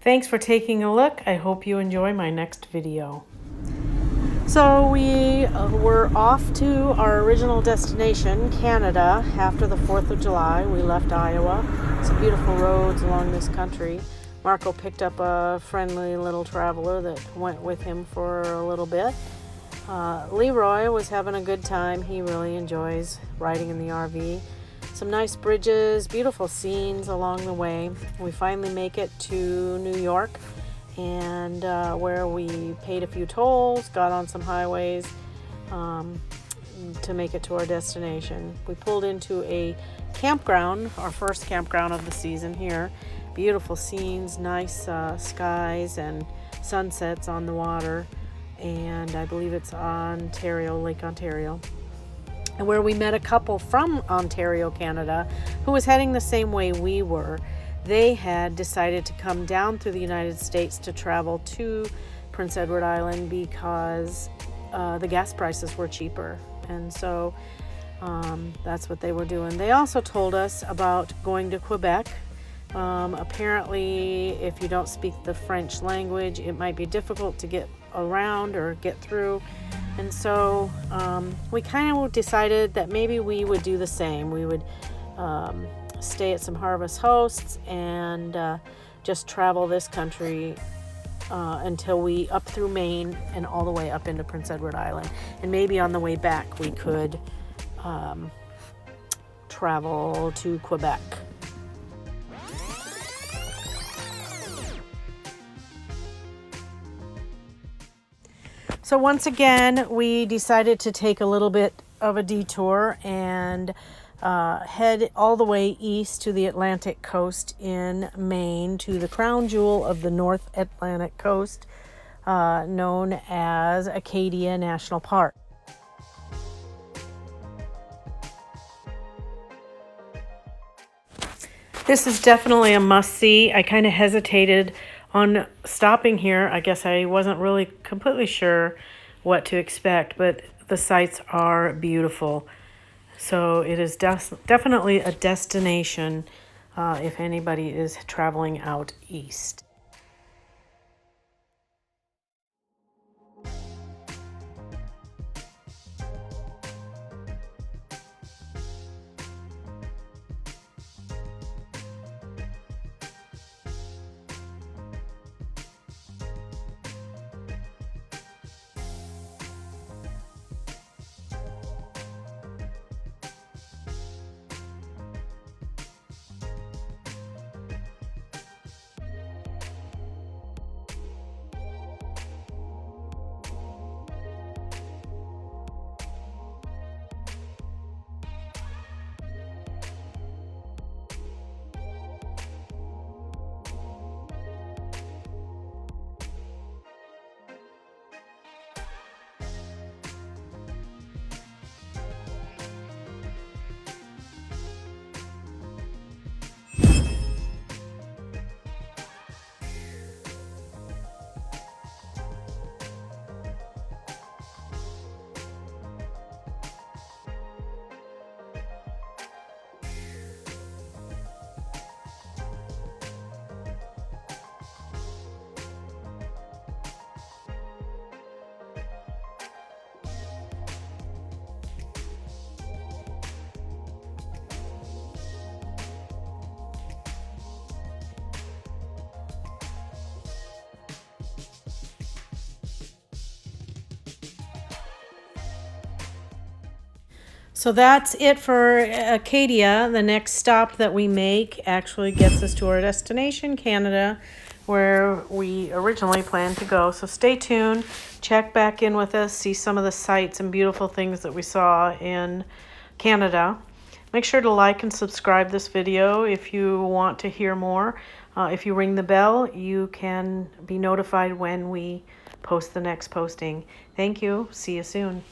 Thanks for taking a look. I hope you enjoy my next video. So we were off to our original destination, Canada, after the 4th of July. We left Iowa. Some beautiful roads along this country. Marco picked up a friendly little traveler that went with him for a little bit. Leroy was having a good time. He really enjoys riding in the RV. Some nice bridges, beautiful scenes along the way. We finally make it to New York, and where we paid a few tolls, got on some highways to make it to our destination. We pulled into a campground, our first campground of the season here. Beautiful scenes, nice skies and sunsets on the water, and I believe it's Ontario, Lake Ontario, and where we met a couple from Ontario, Canada, who was heading the same way we were. They had decided to come down through the United States to travel to Prince Edward Island because the gas prices were cheaper. And so that's what they were doing. They also told us about going to Quebec. Apparently, if you don't speak the French language, it might be difficult to get around or get through. And so we kind of decided that maybe we would do the same. We would stay at some Harvest Hosts and just travel this country until we up through Maine and all the way up into Prince Edward Island. And maybe on the way back we could travel to Quebec. So once again, we decided to take a little bit of a detour and head all the way east to the Atlantic coast in Maine, to the crown jewel of the North Atlantic coast, known as Acadia National Park. This is definitely a must-see. I kind of hesitated on stopping here. I guess I wasn't really completely sure what to expect, but the sights are beautiful. So it is definitely a destination if anybody is traveling out east. So that's it for Acadia. The next stop that we make actually gets us to our destination, Canada, where we originally planned to go. So stay tuned, check back in with us, see some of the sights and beautiful things that we saw in Canada. Make sure to like and subscribe this video if you want to hear more. If you ring the bell, you can be notified when we post the next posting. Thank you. See you soon.